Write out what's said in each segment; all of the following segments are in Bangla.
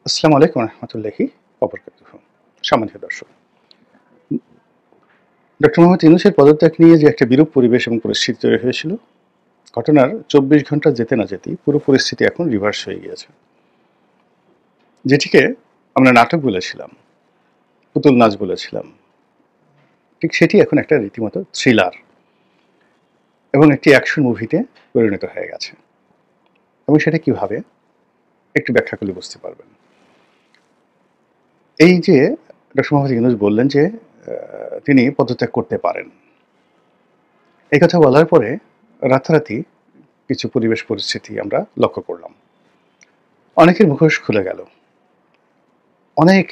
আসসালামু আলাইকুম রহমতুল্লাহি ওবরকাতুহু। সম্মানিত দর্শক, ডক্টর মোহাম্মদ ইউনূসের পদত্যাগ নিয়ে যে একটা বিরূপ পরিবেশ এবং পরিস্থিতি তৈরি হয়েছিল, ঘটনার ২৪ ঘন্টা যেতে না যেতেই পুরো পরিস্থিতি এখন রিভার্স হয়ে গিয়েছে। যেটিকে আমরা নাটক বলেছিলাম, পুতুল নাচ বলেছিলাম, ঠিক সেটি এখন একটা রীতিমতো থ্রিলার এবং একটি অ্যাকশন মুভিতে পরিণত হয়ে গেছে। এবং সেটা কিভাবে একটু ব্যাখ্যা করলে বুঝতে পারবেন। এই যে ডক্টর মোহাম্মদ ইউনূস বললেন যে তিনি পদত্যাগ করতে পারেন, এই কথা বলার পরে রাতারাতি কিছু পরিবেশ পরিস্থিতি আমরা লক্ষ্য করলাম। অনেকের মুখোশ খুলে গেল। অনেক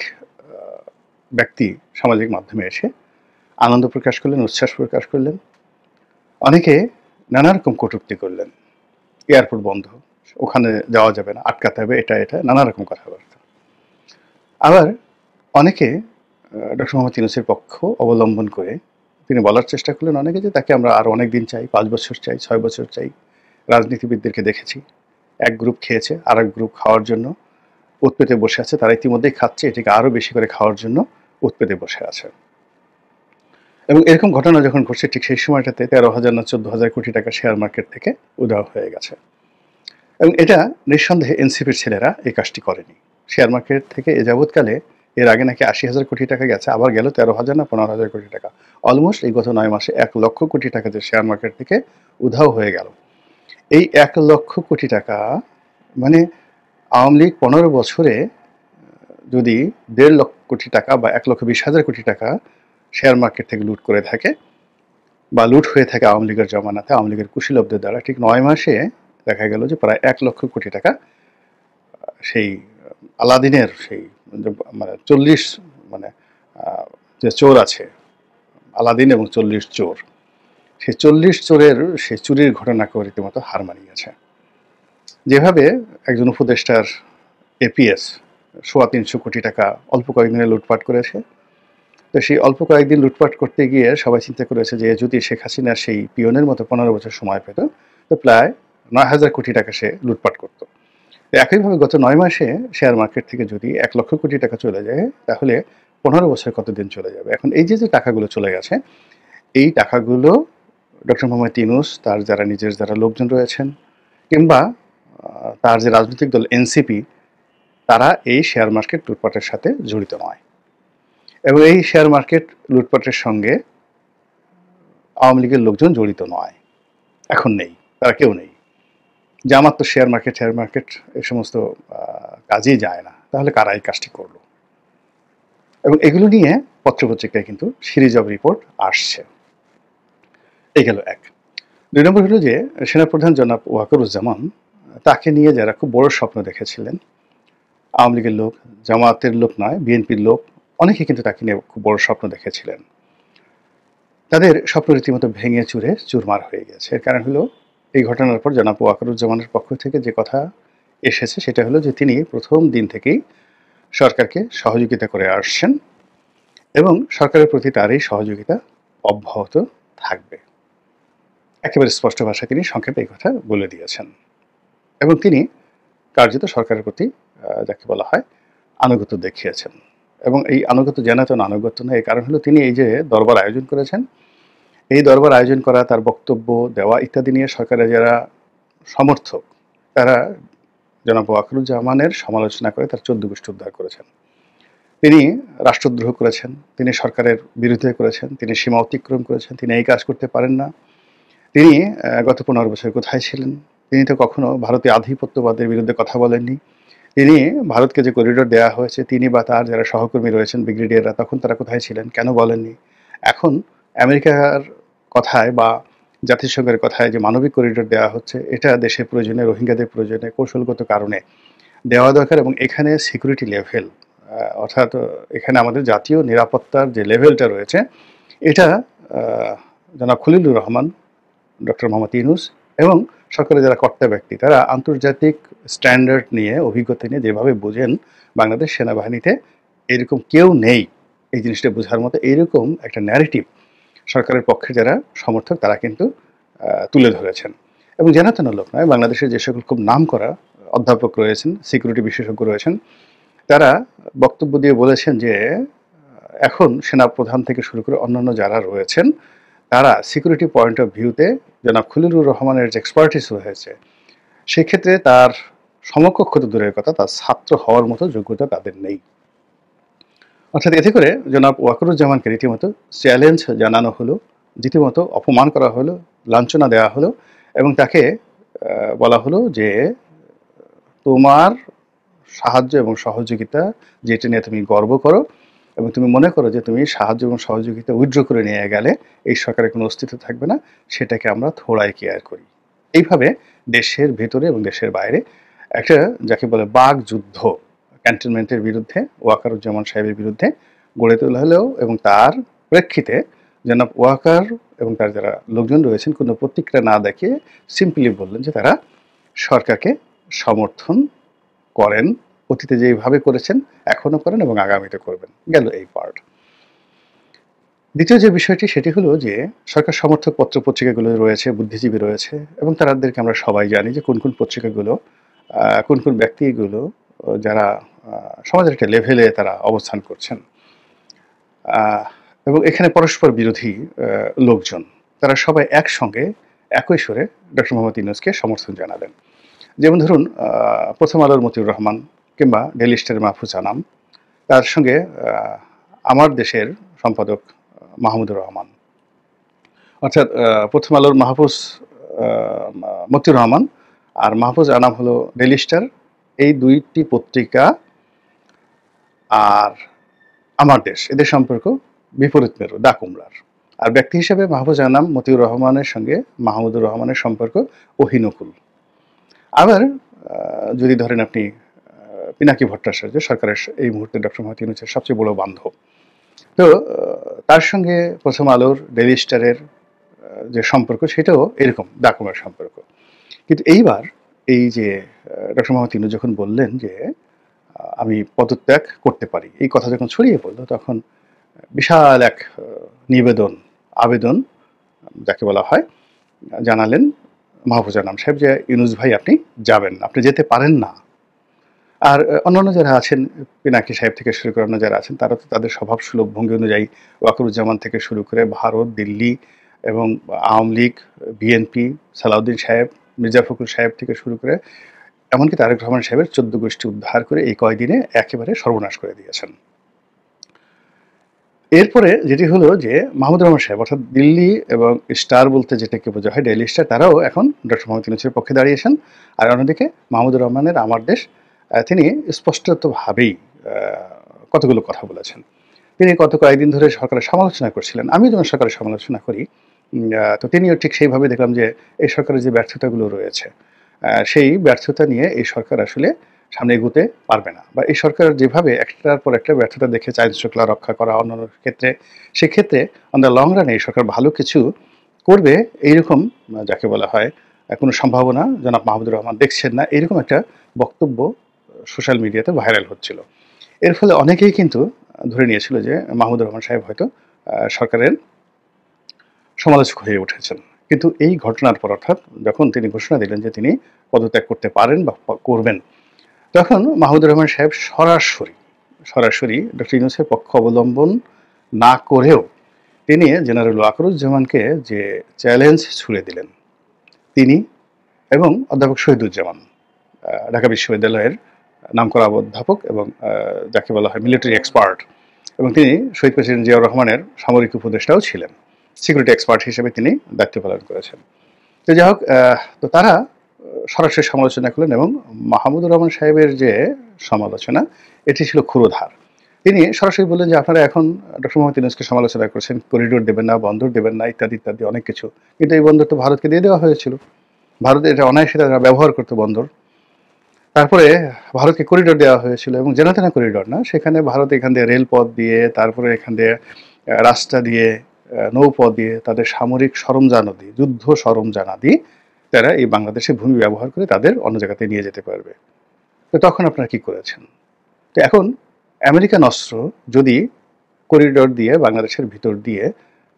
ব্যক্তি সামাজিক মাধ্যমে এসে আনন্দ প্রকাশ করলেন, উচ্ছ্বাস প্রকাশ করলেন। অনেকে নানা রকম কটূক্তি করলেন। এয়ারপোর্ট বন্ধ, ওখানে যাওয়া যাবে না, আটকাতে হবে, এটা নানা রকম কথাবার্তা। আবার অনেকে ডক্টর মোহাম্মদ ইউনূসের পক্ষ অবলম্বন করে তিনি বলার চেষ্টা করলেন অনেকে যে তাকে আমরা আরও অনেক দিন চাই, ৫ বছর চাই, ৬ বছর চাই। রাজনীতিবিদদেরকে দেখেছি, এক গ্রুপ খেয়েছে, আর এক গ্রুপ খাওয়ার জন্য উৎপেতে বসে আছে। তারা ইতিমধ্যেই খাচ্ছে, এটিকে আরও বেশি করে খাওয়ার জন্য উৎপেতে বসে আছে। এবং এরকম ঘটনা যখন ঘটছে, ঠিক সেই সময়টাতে ১৩,০০০ না ১৪,০০০ কোটি টাকা শেয়ার মার্কেট থেকে উধাও হয়ে গেছে। এবং এটা নিঃসন্দেহে এনসিপির ছেলেরা এই কাজটি করেনি। শেয়ার মার্কেট থেকে এ যাবৎকালে এর আগে নাকি ৮০,০০০ কোটি টাকা গেছে, আবার গেল ১৩,০০০ না ১৫,০০০ কোটি টাকা। অলমোস্ট এই গত ৯ মাসে ১,০০,০০০ কোটি টাকা যে শেয়ার মার্কেট থেকে উধাও হয়ে গেল। এই ১,০০,০০০ কোটি টাকা মানে আওয়ামী লীগ ১৫ বছরে যদি ১.৫ লক্ষ কোটি টাকা বা ১,২০,০০০ কোটি টাকা শেয়ার মার্কেট থেকে লুট করে থাকে বা লুট হয়ে থাকে আওয়ামী লীগের জমানাতে, আওয়ামী লীগের কুশীলবদের দ্বারা, ঠিক ৯ মাসে দেখা গেল যে প্রায় ১,০০,০০০ কোটি টাকা সেই আলাদিনের সেই মানে ৪০ মানে যে চোর আছে, আলাদিন এবং ৪০ চোর, সেই ৪০ চোরের সেই চুরির ঘটনাকে রীতিমতো হার মানিয়েছে। যেভাবে একজন উপদেষ্টার এপিএস ৩৫০ কোটি টাকা অল্প কয়েকদিনে লুটপাট করেছে, তো সেই অল্প কয়েকদিন লুটপাট করতে গিয়ে সবাই চিন্তা করেছে যে যদি শেখ হাসিনার সেই পিয়নের মতো ১৫ বছর সময় পেত, তো প্রায় ৯,০০০ কোটি টাকা সে লুটপাট করত। একইভাবে গত ৯ মাসে শেয়ার মার্কেট থেকে যদি ১,০০,০০০ কোটি টাকা চলে যায়, তাহলে ১৫ বছর কতদিন চলে যাবে? এখন এই যে টাকাগুলো চলে গেছে, এই টাকাগুলো ডক্টর মোহাম্মদ ইউনূস, তার যারা লোকজন রয়েছেন, কিংবা তার যে রাজনৈতিক দল এনসিপি, তারা এই শেয়ার মার্কেট লুটপাটের সাথে জড়িত নয়। এবং এই শেয়ার মার্কেট লুটপাটের সঙ্গে আওয়ামী লীগের লোকজন জড়িত নয়, এখন নেই, তারা কেউ নেই। জামাত তো শেয়ার মার্কেট এই সমস্ত কাজেই যায় না, তাহলে কারা এই কাজটি করলো? এবং এগুলো নিয়ে পত্রপত্রিকায় কিন্তু সিরিজ অব রিপোর্ট আসছে। এই গেল এক। ২ নম্বর হলো যে সেনাপ্রধান জনাব ওয়াকারুজ্জামান, তাকে নিয়ে যারা খুব বড় স্বপ্ন দেখেছিলেন, আওয়ামী লীগের লোক, জামাতের লোক নয়, বিএনপির লোক, অনেকে কিন্তু তাকে নিয়ে খুব বড় স্বপ্ন দেখেছিলেন। তাদের স্বপ্ন রীতিমতো ভেঙে চুরে চুরমার হয়ে গেছে। এর কারণ হলো এই ঘটনার পর জনাব ওয়াকারুজ্জামানের পক্ষ থেকে যে কথা এসেছে সেটা হলো যে তিনি প্রথম দিন থেকেই সরকারকে সহযোগিতা করে আসছেন এবং সরকারের প্রতি তার এই সহযোগিতা অব্যাহত থাকবে। একেবারে স্পষ্ট ভাষায় তিনি সংক্ষেপে এই কথা বলে দিয়েছেন। এবং তিনি কার্যত সরকারের প্রতি যাকে বলা হয় আনুগত্য দেখিয়েছেন। এবং এই আনুগত্য জানাতেন আনুগত্য নয়, এই কারণ হলো তিনি এই যে দরবার আয়োজন করেছেন, এই দরবার আয়োজন করা, তার বক্তব্য দেওয়া ইত্যাদি নিয়ে সরকারের যারা সমর্থক, তারা জনাব ওয়াকারুজ্জামানের সমালোচনা করে তার ১৪ গোষ্ঠী উদ্ধার করেছেন। তিনি রাষ্ট্রদ্রোহ করেছেন, তিনি সরকারের বিরুদ্ধে করেছেন, তিনি সীমা অতিক্রম করেছেন, তিনি এই কাজ করতে পারেন না। তিনি গত ১৫ বছর কোথায় ছিলেন? তিনি তো কখনো ভারতীয় আধিপত্যবাদের বিরুদ্ধে কথা বলেননি। তিনি ভারতকে যে করিডোর দেওয়া হয়েছে, তিনি বা তার যারা সহকর্মী রয়েছেন ব্রিগেডিয়াররা, তখন তারা কোথায় ছিলেন? কেন বলেননি? এখন আমেরিকার কথায় বা জাতিসংঘের কথায় যে মানবিক করিডোর দেওয়া হচ্ছে, এটা দেশের প্রয়োজনে, রোহিঙ্গাদের প্রয়োজনে, কৌশলগত কারণে দেওয়া দরকার। এবং এখানে সিকিউরিটি লেভেল, অর্থাৎ এখানে আমাদের জাতীয় নিরাপত্তার যে লেভেলটা রয়েছে, এটা জনাব খলিলুর রহমান, ডক্টর মোহাম্মদ ইউনূস এবং সরকারের যারা কর্তা ব্যক্তি, তারা আন্তর্জাতিক স্ট্যান্ডার্ড নিয়ে, অভিজ্ঞতা নিয়ে যেভাবে বোঝেন, বাংলাদেশ সেনাবাহিনীতে এরকম কেউ নেই এই জিনিসটা বোঝার মতো, এইরকম একটা ন্যারেটিভ সরকারের পক্ষে যারা সমর্থক তারা কিন্তু তুলে ধরেছেন। এবং জানাতেন লোক নয়, বাংলাদেশের যে সকল খুব নাম করা অধ্যাপক রয়েছেন, সিকিউরিটি বিশেষজ্ঞ রয়েছেন, তারা বক্তব্য দিয়ে বলেছেন যে এখন সেনাপ্রধান থেকে শুরু করে অন্যান্য যারা রয়েছেন তারা সিকিউরিটি পয়েন্ট অফ ভিউতে জনাব খলিলুর রহমানের যে এক্সপার্টিস রয়েছে সেক্ষেত্রে তার সমকক্ষ তো দূরের কথা, তার ছাত্র হওয়ার মতো যোগ্যতা তাদের নেই। অর্থাৎ এতে করে জনাব ওয়াকারুজ্জামানকে রীতিমতো চ্যালেঞ্জ জানানো হলো, রীতিমতো অপমান করা হলো, লাঞ্ছনা দেওয়া হলো এবং তাকে বলা হলো যে তোমার সাহায্য এবং সহযোগিতা যেটা নিয়ে তুমি গর্ব করো এবং তুমি মনে করো যে তুমি সাহায্য এবং সহযোগিতা উইথড্র করে নিয়ে গেলে এই সরকারের কোনো অস্তিত্ব থাকবে না, সেটাকে আমরা থোড়াই কেয়ার করি। এইভাবে দেশের ভেতরে এবং দেশের বাইরে একটা যাকে বলে বাক যুদ্ধ ক্যান্টনমেন্টের বিরুদ্ধে, ওয়াকারুজ্জামান সাহেবের বিরুদ্ধে গড়ে তোলা হলেও এবং তার প্রেক্ষিতে জনাব ওয়াকার এবং তার যারা লোকজন রয়েছেন কোনো প্রতিক্রিয়া না দেখিয়ে সিম্পলি বললেন যে তারা সরকারকে সমর্থন করেন, অতীতে যেভাবে করেছেন এখনো করেন এবং আগামীতে করবেন। গেল এই পার্ট। দ্বিতীয় যে বিষয়টি সেটি হলো যে সরকার সমর্থক পত্র পত্রিকাগুলো রয়েছে, বুদ্ধিজীবী রয়েছে এবং তাদেরকে আমরা সবাই জানি যে কোন কোন পত্রিকাগুলো কোন কোন ব্যক্তিগুলো যারা সমাজের একটা লেভেলে তারা অবস্থান করছেন এবং এখানে পরস্পর বিরোধী লোকজন তারা সবাই একসঙ্গে একই সুরে ডক্টর মোহাম্মদ ইউনূসকে সমর্থন জানালেন। যেমন ধরুন প্রথম আলোর মতিউর রহমান কিংবা ডেইলি স্টারের মাহফুজ আনাম, তার সঙ্গে আমার দেশের সম্পাদক মাহমুদুর রহমান, অর্থাৎ প্রথম আলোর মাহফুজ মতিউর রহমান আর মাহফুজ আনাম হলো ডেইলি স্টার, এই দুইটি পত্রিকা আর আমার দেশ এদের সম্পর্ক বিপরীত মেরু, দা কুমড়ার। আর ব্যক্তি হিসেবে মাহফুজ আনাম মতিউর রহমানের সঙ্গে মাহমুদুর রহমানের সম্পর্ক অহিনকুল। আবার যদি ধরেন আপনি পিনাকি ভট্টাচার্য সরকারের এই মুহূর্তে ডক্টর মোহাম্মদ ইউনূসের সবচেয়ে বড় বান্ধব, তো তার সঙ্গে প্রথম আলোর ডেইলি স্টারের যে সম্পর্ক সেটাও এরকম দাকুমের সম্পর্ক। কিন্তু এইবার এই যে ডক্টর মোহাম্মদ ইউনূস যখন বললেন যে আমি পদত্যাগ করতে পারি, এই কথা যখন ছড়িয়ে পড়লো তখন বিশাল এক আবেদন যাকে বলা হয় জানালেন মাহফুজ আনাম সাহেব যে ইউনূস ভাই আপনি যাবেন না, আপনি যেতে পারেন না। আর অন্যান্য যারা আছেন পিনাকি সাহেব থেকে শুরু করে অন্য যারা আছেন তারা তো তাদের স্বভাব সুলভ ভঙ্গি অনুযায়ী ওয়াকারুজ্জামান থেকে শুরু করে ভারত, দিল্লি এবং আওয়ামী লীগ, বিএনপি, সালাউদ্দিন সাহেব, মির্জা ফখরুল সাহেব থেকে শুরু করে এমনকি তারেক রহমান সাহেবের 14 গোষ্ঠী উদ্ধার করে এই কয়দিনে একেবারে সর্বনাশ করে দিয়েছেন। এরপরে যেটি হলো যে মাহমুদুর রহমান সাহেব অর্থাৎ দিল্লি এবং স্টার বলতে যেটাকে বোঝা হয় ডেইলি স্টার, তারাও এখন ডক্টর মোহাম্মদ ইউনূসের পক্ষে দাঁড়িয়েছেন। আর অন্যদিকে মাহমুদুর রহমানের আমার দেশ তিনি স্পষ্টতভাবেই কতগুলো কথা বলেছেন। তিনি গত কয়েকদিন ধরে সরকারের সমালোচনা করছিলেন, আমিও যেমন সরকারের সমালোচনা করি, তো তিনিও ঠিক সেইভাবে দেখলাম যে এই সরকারের যে ব্যর্থতাগুলো রয়েছে সেই ব্যর্থতা নিয়ে এই সরকার আসলে সামনে এগোতে পারবে না, বা এই সরকার যেভাবে একটার পর একটা ব্যর্থতা দেখে আইন শৃঙ্খলা রক্ষা করা অন্যান্য ক্ষেত্রে, সেক্ষেত্রে অন দ্য লং রানে এই সরকার ভালো কিছু করবে এইরকম যাকে বলা হয় কোনো সম্ভাবনা জনাব মাহমুদুর রহমান দেখছেন না, এরকম একটা বক্তব্য সোশ্যাল মিডিয়াতে ভাইরাল হচ্ছিল। এর ফলে অনেকেই কিন্তু ধরে নিয়েছিল যে মাহমুদুর রহমান সাহেব হয়তো সরকারের সমালোচক হয়ে উঠেছেন। কিন্তু এই ঘটনার পর অর্থাৎ যখন তিনি ঘোষণা দিলেন যে তিনি পদত্যাগ করতে পারেন বা করবেন, তখন মাহমুদুর রহমান সাহেব সরাসরি ডক্টর ইউনূসের পক্ষ অবলম্বন না করেও তিনি জেনারেল ওয়াকারুজ্জামানকে যে চ্যালেঞ্জ ছুড়ে দিলেন, তিনি এবং অধ্যাপক শহীদুজ্জামান ঢাকা বিশ্ববিদ্যালয়ের নামকরা অধ্যাপক এবং যাকে বলা হয় মিলিটারি এক্সপার্ট, এবং তিনি শহীদ প্রেসিডেন্ট জিয়াউর রহমানের সামরিক উপদেষ্টাও ছিলেন, সিকিউরিটি এক্সপার্ট হিসেবে তিনি দায়িত্ব পালন করেছেন। তো যাই হোক, তো তারা সরাসরি সমালোচনা করলেন এবং মাহমুদুর রহমান সাহেবের যে সমালোচনা এটি ছিল ক্ষুরোধার। তিনি সরাসরি বললেন যে আপনারা এখন ডক্টর মোহাম্মদ ইউনূসকে সমালোচনা করছেন, করিডোর দেবেন না, বন্দর দেবেন না, ইত্যাদি ইত্যাদি অনেক কিছু, কিন্তু এই বন্দর তো ভারতকে দিয়ে দেওয়া হয়েছিল, ভারত এটা অনায়াসে তারা ব্যবহার করতো বন্দর। তারপরে ভারতকে করিডোর দেওয়া হয়েছিল এবং যেন করিডোর না, সেখানে ভারত এখান দিয়ে রেলপথ দিয়ে, তারপরে এখান দিয়ে রাস্তা দিয়ে, নৌপথ দিয়ে, তাদের সামরিক সরঞ্জামাদি, যুদ্ধ সরঞ্জামাদি তারা এই বাংলাদেশের ভূমি ব্যবহার করে তাদের অন্য জায়গাতে নিয়ে যেতে পারবে। তো তখন আপনারা কি করেছেন? তো এখন আমেরিকান অস্ত্র যদি করিডোর দিয়ে বাংলাদেশের ভিতর দিয়ে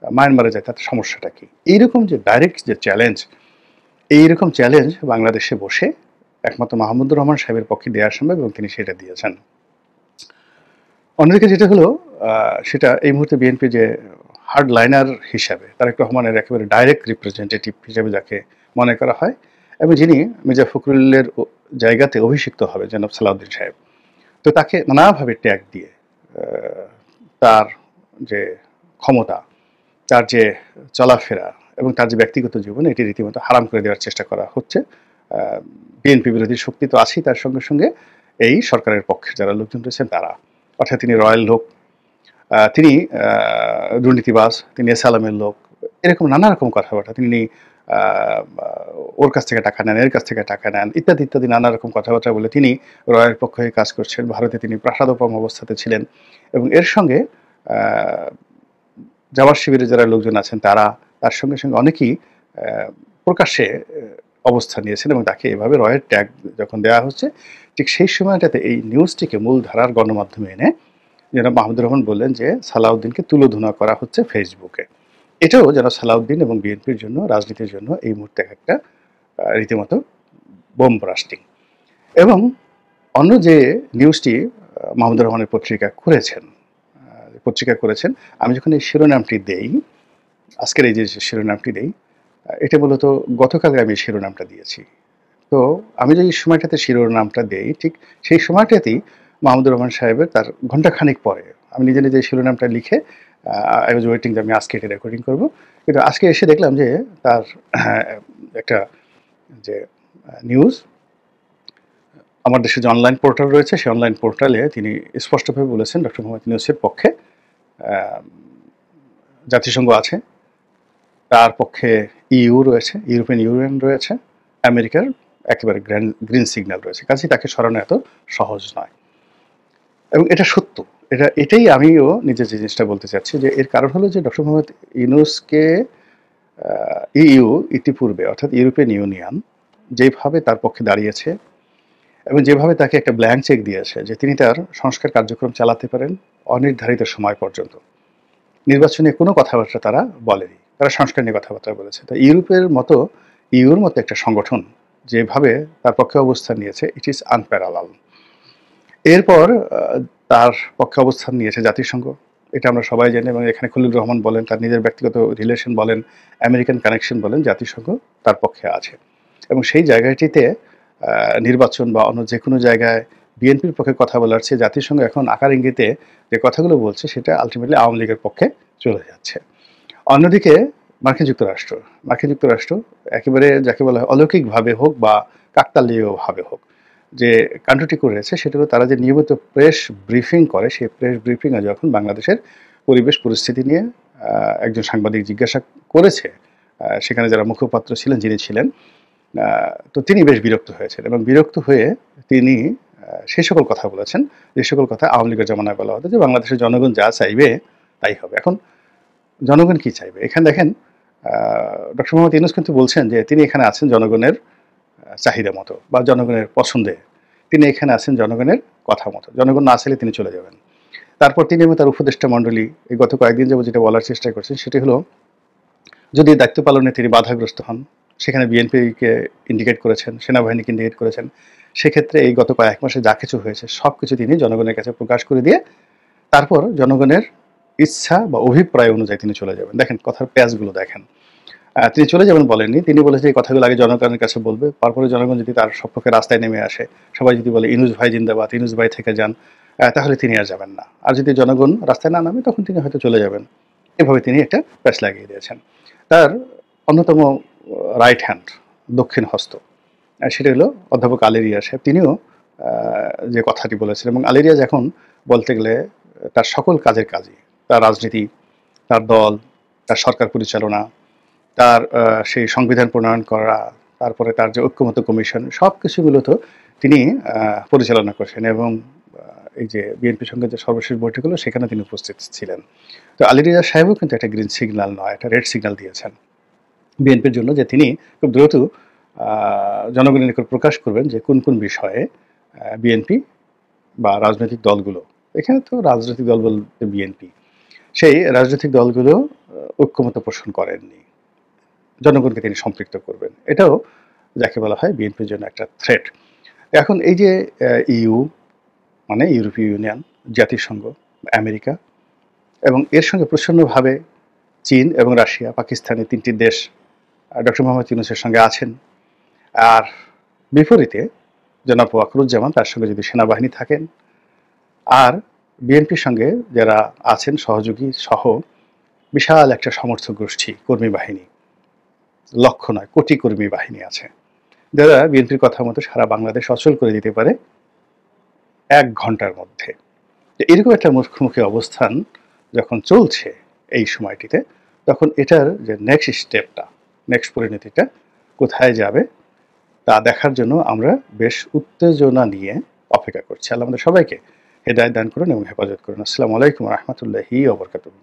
মায়ানমারে যায় তাতে সমস্যাটা কি? এইরকম যে ডাইরেক্ট যে চ্যালেঞ্জ, এইরকম চ্যালেঞ্জ বাংলাদেশে বসে একমাত্র মাহমুদুর রহমান সাহেবের পক্ষে দেওয়া সম্ভব এবং তিনি সেটা দিয়েছেন। অন্যদিকে যেটা হলো সেটা এই মুহূর্তে বিএনপি যে হার্ড লাইনার হিসাবে তারেক রহমানের একেবারে ডাইরেক্ট রিপ্রেজেন্টেটিভ হিসেবে যাকে মনে করা হয় এবং যিনি মির্জা ফখরুলের জায়গাতে অভিষিক্ত হবে জনাব সালাউদ্দিন সাহেব, তো তাকে নানাভাবে ট্যাগ দিয়ে তার যে ক্ষমতা, তার যে চলাফেরা এবং তার যে ব্যক্তিগত জীবন এটি রীতিমতো হারাম করে দেওয়ার চেষ্টা করা হচ্ছে। বিএনপি বিরোধী শক্তি তো আছেই, তার সঙ্গে সঙ্গে এই সরকারের পক্ষে যারা লোকজন রয়েছেন তারা, অর্থাৎ তিনি রয়্যাল লোক, তিনি দুর্নীতিবাজ, তিনি এসালামের লোক, এরকম নানা রকম কথাবার্তা, তিনি ওর কাছ থেকে টাকা নেন, এর কাছ থেকে টাকা নেন, ইত্যাদি ইত্যাদি নানা রকম কথাবার্তা বলে তিনি রয়ের পক্ষে কাজ করছেন। ভারতে তিনি প্রাসাদোপম অবস্থাতে ছিলেন এবং এর সঙ্গে জামাত শিবিরে যারা লোকজন আছেন তারা, তার সঙ্গে সঙ্গে অনেকেই প্রকাশ্যে অবস্থান নিয়েছেন এবং তাকে এভাবে রয়ের ট্যাগ যখন দেওয়া হচ্ছে, ঠিক সেই সময়টাতে এই নিউজটিকে মূলধারার গণমাধ্যমে এনে যেন মাহমুদুর রহমান বললেন যে সালাউদ্দিনকে তুলোধনা করা হচ্ছে ফেসবুকে। এটাও যেন সালাউদ্দিন এবং বিএনপির জন্য, রাজনীতির জন্য এই মুহূর্তে একটা রীতিমতো বোম ব্রাস্টিং। এবং অন্য যে নিউজটি মাহমুদুর রহমানের পত্রিকা করেছেন, আমি যখন এই শিরোনামটি দেই, আজকের এই যে শিরোনামটি দেই, এটা মূলত গতকালে আমি শিরোনামটা দিয়েছি। তো আমি যে সময়টাতে শিরোনামটা দেই, ঠিক সেই সময়টাতেই মাহমুদুর রহমান সাহেবের তার ঘণ্টাখানিক পরে আমি নিজে নিজে শিরোনামটা লিখে আই ওয়াজ ওয়েটিং যে আমি আজকে এটা রেকর্ডিং করব, কিন্তু আজকে এসে দেখলাম যে তার একটা যে নিউজ, আমার দেশে যে অনলাইন পোর্টাল রয়েছে সেই অনলাইন পোর্টালে তিনি স্পষ্টভাবে বলেছেন ডক্টর মোহাম্মদ ইউনূসের পক্ষে জাতিসংঘ আছে, তার পক্ষে ইইউ রয়েছে, ইউরোপিয়ান ইউনিয়ন রয়েছে, আমেরিকার একেবারে গ্রিন সিগন্যাল রয়েছে, কাজেই তাকে সরানো এত সহজ নয়। এবং এটা সত্য, এটাই আমিও নিজে যে জিনিসটা বলতে চাচ্ছি যে এর কারণ হলো যে ডক্টর মোহাম্মদ ইউনূসকে ইইউ ইতিপূর্বে অর্থাৎ ইউরোপিয়ান ইউনিয়ন যেভাবে তার পক্ষে দাঁড়িয়েছে এবং যেভাবে তাকে একটা ব্ল্যাঙ্ক চেক দিয়েছে যে তিনি তার সংস্কার কার্যক্রম চালাতে পারেন অনির্ধারিত সময় পর্যন্ত, নির্বাচনে কোনো কথাবার্তা তারা বলেনি, তারা সংস্কার নিয়ে কথাবার্তা বলেছে। তো ইউর মতো একটা সংগঠন যেভাবে তার পক্ষে অবস্থান নিয়েছে, ইট ইজ আনপ্যারালাল। এরপর তার পক্ষে অবস্থান নিয়েছে জাতিসংঘ, এটা আমরা সবাই জানি, এবং এখানে খলিল রহমান বলেন, তার নিজের ব্যক্তিগত রিলেশন বলেন, আমেরিকান কানেকশন বলেন, জাতিসংঘ তার পক্ষে আছে। এবং সেই জায়গাটিতে নির্বাচন বা অন্য যে কোনো জায়গায় বিএনপির পক্ষে কথা বলার চেয়ে জাতিসংঘ এখন আকার ইঙ্গিতে যে কথাগুলো বলছে সেটা আলটিমেটলি আওয়ামী লীগের পক্ষে চলে যাচ্ছে। অন্যদিকে মার্কিন যুক্তরাষ্ট্র একেবারে যাকে বলা হয় অলৌকিকভাবে হোক বা কাকতালীয়ভাবে হোক যে কাণ্ডটি করেছে সেটা হলো তারা যে নিয়মিত প্রেস ব্রিফিং করে, সেই প্রেস ব্রিফিংয়ে যখন বাংলাদেশের পরিবেশ পরিস্থিতি নিয়ে একজন সাংবাদিক জিজ্ঞাসা করেছে, সেখানে যারা মুখপাত্র ছিলেন, যিনি ছিলেন, তো তিনি বেশ বিরক্ত হয়েছেন এবং বিরক্ত হয়ে তিনি সেই সকল কথা বলেছেন যে সকল কথা আওয়ামী লীগের জমানায় বলা হতো যে বাংলাদেশের জনগণ যা চাইবে তাই হবে। এখন জনগণ কি চাইবে? এখানে দেখেন ডক্টর মোহাম্মদ ইউনূস কিন্তু বলছেন যে তিনি এখানে আছেন জনগণের চাহিদা মতো বা জনগণের পছন্দে, তিনি এখানে আছেন জনগণের কথা মতো, জনগণ না চাইলে তিনি চলে যাবেন। তারপর তিনি এবং তার উপদেষ্টা মণ্ডলী এই গত কয়েকদিন যাবত যেটা বলার চেষ্টা করছেন সেটি হলো যদি দায়িত্ব পালনে তিনি বাধাগ্রস্ত হন, সেখানে বিএনপিকে ইন্ডিকেট করেছেন, সেনাবাহিনীকে ইন্ডিকেট করেছেন, সেক্ষেত্রে এই গত কয়েক মাসে যা কিছু হয়েছে সব কিছু তিনি জনগণের কাছে প্রকাশ করে দিয়ে তারপর জনগণের ইচ্ছা বা অভিপ্রায় অনুযায়ী তিনি চলে যাবেন। দেখেন কথার প্যাচগুলো দেখেন, তিনি চলে যাবেন বলেননি, তিনি বলেছেন এই কথাগুলো আগে জনগণের কাছে বলবে, তারপরে জনগণ যদি তার সপক্ষে রাস্তায় নেমে আসে, সবাই যদি বলে ইউনূস ভাই জিন্দাবাদ, ইউনূস ভাই থেকে যান, তাহলে তিনি আর যাবেন না, আর যদি জনগণ রাস্তায় না নামে তখন তিনি হয়তো চলে যাবেন। এভাবে তিনি একটা প্যাচ লাগিয়ে দিয়েছেন। তার অন্যতম রাইট হ্যান্ড, দক্ষিণ হস্ত, সেটা হলো অধ্যাপক আলী রিয়াজ সাহেব, তিনিও যে কথাটি বলেছেন। এবং আলী রিয়াজ এখন বলতে গেলে তার সকল কাজের কাজই, তার রাজনীতি, তার দল, তার সরকার পরিচালনা, তার সেই সংবিধান প্রণয়ন করা, তারপরে তার যে ঐক্যমত্য কমিশন, সব কিছু মূলত তিনি পরিচালনা করছেন। এবং এই যে বিএনপির সঙ্গে যে সর্বশেষ বৈঠক হলো সেখানে তিনি উপস্থিত ছিলেন। তো আলী রিয়াজ সাহেবও কিন্তু একটা গ্রিন সিগন্যাল নয়, একটা রেড সিগন্যাল দিয়েছেন বিএনপির জন্য যে তিনি খুব দ্রুত জনগণের নিকট প্রকাশ করবেন যে কোন কোন বিষয়ে বিএনপি বা রাজনৈতিক দলগুলো, এখানে তো রাজনৈতিক দল বলতে বিএনপি, সেই রাজনৈতিক দলগুলো ঐক্যমত্য পোষণ করেননি, জনগণকে তিনি সম্পৃক্ত করবেন। এটাও যাকে বলা হয় বিএনপির জন্য একটা থ্রেট। এখন এই যে ইইউ মানে ইউরোপীয় ইউনিয়ন, জাতিসংঘ, আমেরিকা এবং এর সঙ্গে প্রচ্ছন্নভাবে চীন এবং রাশিয়া, পাকিস্তান এই ৩টি দেশ ডক্টর মোহাম্মদ ইউনূসের সঙ্গে আছেন। আর বিপরীতে জনাব ওয়াকারুজ্জামান, তার সঙ্গে যদি সেনাবাহিনী থাকেন, আর বিএনপির সঙ্গে যারা আছেন সহযোগী সহ বিশাল একটা সমর্থক গোষ্ঠী, কর্মী বাহিনী, লক্ষ নয় কোটি কর্মী বাহিনী আছে, যারা বিএনপির কথা মতো সারা বাংলাদেশ অচল করে দিতে পারে ১ ঘন্টার মধ্যে। এরকম একটা মুখোমুখি অবস্থান যখন চলছে এই সময়টিতে, তখন এটার যে নেক্সট স্টেপটা, নেক্সট পরিণতিটা কোথায় যাবে তা দেখার জন্য আমরা বেশ উত্তেজনা নিয়ে অপেক্ষা করছি। আল্লাহ আমাদের সবাইকে হেদায়েত দান করুন এবং হেফাজত করুন। আসসালামু আলাইকুম ওয়া রাহমাতুল্লাহি ওয়া বারাকাতুহু।